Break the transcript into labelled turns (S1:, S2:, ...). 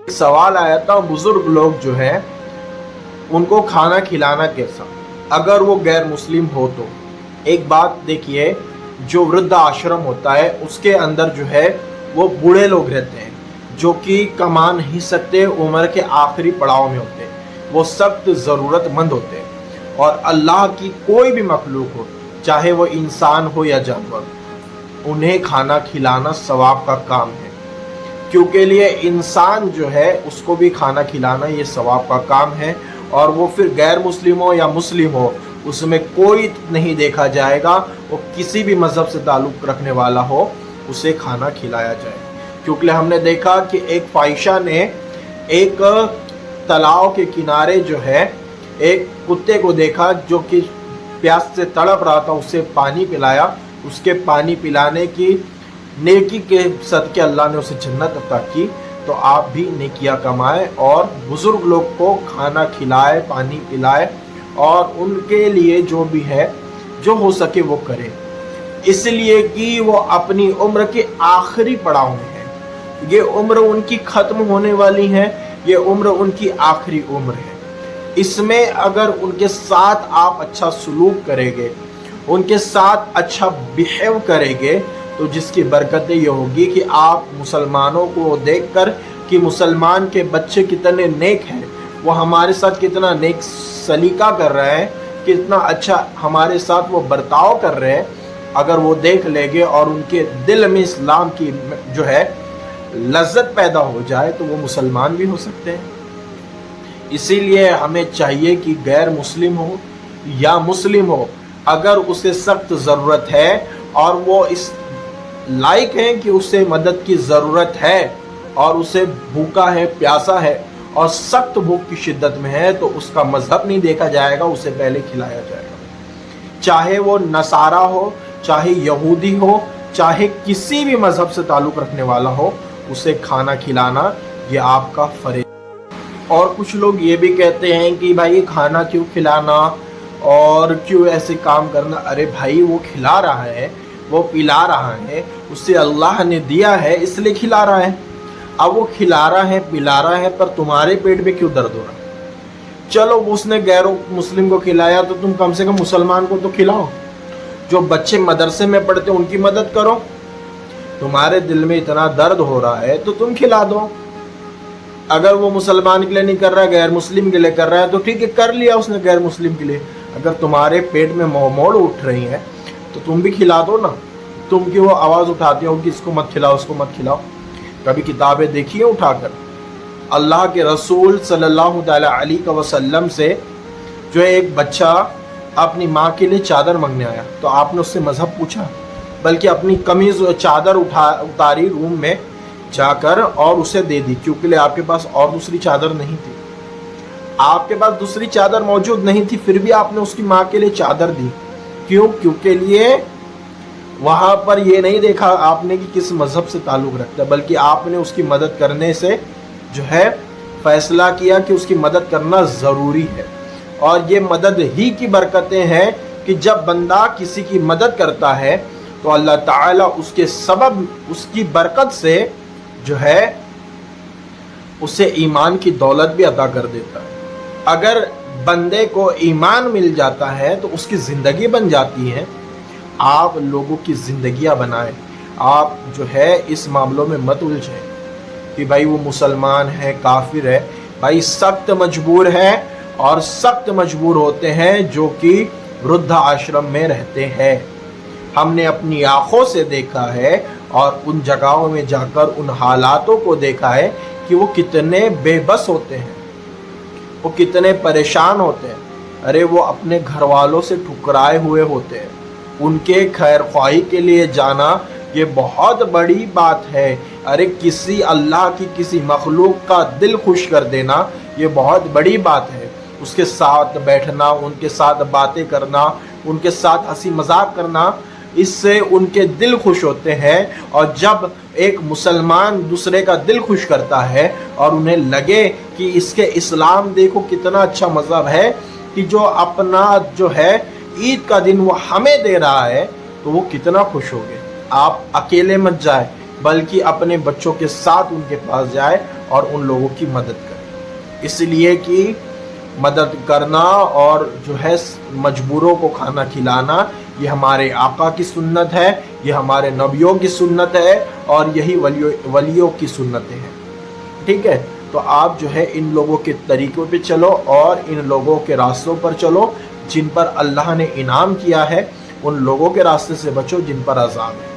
S1: सवाल आया था बुजुर्ग लोग जो है उनको खाना खिलाना कैसा, अगर वो गैर मुस्लिम हो तो। एक बात देखिए, जो वृद्ध आश्रम होता है उसके अंदर जो है वो बूढ़े लोग रहते हैं जो कि कमा नहीं सकते, उम्र के आखिरी पड़ाव में होते हैं, वो सख्त ज़रूरतमंद होते हैं। और अल्लाह की कोई भी मखलूक हो, चाहे वो इंसान हो या जानवर, उन्हें खाना खिलाना सवाब का काम है। क्योंकि लिए इंसान जो है उसको भी खाना खिलाना ये सवाब का काम है। और वो फिर गैर मुस्लिम हो या मुस्लिम हो, उसमें कोई नहीं देखा जाएगा, वो किसी भी मज़हब से ताल्लुक़ रखने वाला हो, उसे खाना खिलाया जाए। क्योंकि हमने देखा कि एक फाहिशा ने एक तालाब के किनारे जो है एक कुत्ते को देखा जो कि प्यास से तड़प रहा था, उससे पानी पिलाया। उसके पानी पिलाने की नेकी के सदके अल्लाह ने उसे जन्नत अता की। तो आप भी नेकियां कमाएं और बुजुर्ग लोग को खाना खिलाए, पानी पिलाए और उनके लिए जो भी है जो हो सके वो करें, इसलिए कि वो अपनी उम्र के आखिरी पड़ाव में है। ये उम्र उनकी ख़त्म होने वाली है, ये उम्र उनकी आखिरी उम्र है। इसमें अगर उनके साथ आप अच्छा सलूक करेंगे, उनके साथ अच्छा बिहेव करेंगे, तो जिसकी बरकतें ये होगी कि आप मुसलमानों को देखकर कि मुसलमान के बच्चे कितने नेक हैं, वो हमारे साथ कितना नेक सलीका कर रहे हैं, कितना अच्छा हमारे साथ वो बर्ताव कर रहे हैं, अगर वो देख लेंगे और उनके दिल में इस्लाम की जो है लज्जत पैदा हो जाए, तो वो मुसलमान भी हो सकते हैं। इसीलिए हमें चाहिए कि गैर मुस्लिम हो या मुस्लिम हो, अगर उसे सख्त ज़रूरत है और वो इस लायक है कि उसे मदद की ज़रूरत है और उसे भूखा है, प्यासा है और सख्त भूख की शिद्दत में है, तो उसका मज़हब नहीं देखा जाएगा, उसे पहले खिलाया जाएगा। चाहे वो नसारा हो, चाहे यहूदी हो, चाहे किसी भी मज़हब से ताल्लुक़ रखने वाला हो, उसे खाना खिलाना ये आपका फ़र्ज़। और कुछ लोग ये भी कहते हैं कि भाई खाना क्यों खिलाना और क्यों ऐसे काम करना। अरे भाई, वो खिला रहा है, वो पिला रहा है, उससे अल्लाह ने दिया है इसलिए खिला रहा है। अब वो खिला रहा है, पिला रहा है, पर तुम्हारे पेट में क्यों दर्द हो रहा है? चलो उसने गैर मुस्लिम को खिलाया तो तुम कम से कम मुसलमान को तो खिलाओ। जो बच्चे मदरसे में पढ़ते हैं उनकी मदद करो। तुम्हारे दिल में इतना दर्द हो रहा है तो तुम खिला दो। अगर वो मुसलमान के लिए नहीं कर रहा है, गैर मुस्लिम के लिए कर रहा है, तो ठीक है, कर लिया उसने गैर मुस्लिम के लिए। अगर तुम्हारे पेट में मोड़ उठ रही है तो तुम भी खिला दो ना। तुम क्यों आवाज़ उठाते हो कि इसको मत खिलाओ, उसको मत खिलाओ? कभी किताबें देखी है उठाकर? अल्लाह के रसूल सल्लल्लाहु अलैहि वसल्लम से जो है एक बच्चा अपनी माँ के लिए चादर मांगने आया, तो आपने उससे मज़हब पूछा, बल्कि अपनी कमीज़ चादर उतारी रूम में जाकर और उसे दे दी, क्योंकि आपके पास और दूसरी चादर नहीं थी। आपके पास दूसरी चादर मौजूद नहीं थी, फिर भी आपने उसकी माँ के लिए चादर दी। क्यों? क्योंकि लिए वहाँ पर ये नहीं देखा आपने कि किस मज़हब से ताल्लुक़ रखता है, बल्कि आपने उसकी मदद करने से जो है फ़ैसला किया कि उसकी मदद करना ज़रूरी है। और ये मदद ही की बरकतें हैं कि जब बंदा किसी की मदद करता है तो अल्लाह ताला उसके सबब, उसकी बरकत से जो है उसे ईमान की दौलत भी अता कर देता है। अगर बंदे को ईमान मिल जाता है तो उसकी ज़िंदगी बन जाती है। आप लोगों की ज़िंदगियां बनाएं। आप जो है इस मामलों में मत उलझें कि भाई वो मुसलमान है, काफिर है। भाई सख्त मजबूर है, और सख्त मजबूर होते हैं जो कि वृद्ध आश्रम में रहते हैं। हमने अपनी आँखों से देखा है और उन जगहों में जाकर उन हालातों को देखा है कि वो कितने बेबस होते हैं, वो कितने परेशान होते हैं। अरे वो अपने घर वालों से ठुकराए हुए होते हैं। उनके खैर ख्वाही के लिए जाना ये बहुत बड़ी बात है। अरे किसी अल्लाह की किसी मखलूक का दिल खुश कर देना ये बहुत बड़ी बात है। उसके साथ बैठना, उनके साथ बातें करना, उनके साथ हंसी मजाक करना, इससे उनके दिल खुश होते हैं। और जब एक मुसलमान दूसरे का दिल खुश करता है और उन्हें लगे कि इसके इस्लाम देखो कितना अच्छा मज़हब है कि जो अपना जो है ईद का दिन वो हमें दे रहा है, तो वो कितना खुश होंगे। आप अकेले मत जाए, बल्कि अपने बच्चों के साथ उनके पास जाए اور ان لوگوں کی مدد کریں، اس لیے کہ مدد کرنا اور جو ہے مجبوروں کو کھانا کھلانا یہ ہمارے آقا کی سنت ہے، یہ ہمارے نبیوں کی سنت ہے، اور یہی ولیوں کی سنتیں ہیں، ٹھیک ہے؟ تو آپ جو ہے ان لوگوں کے طریقوں پہ چلو اور ان لوگوں کے راستوں پر چلو جن پر اللہ نے انعام کیا ہے، ان لوگوں کے راستے سے بچو جن پر عذاب ہے۔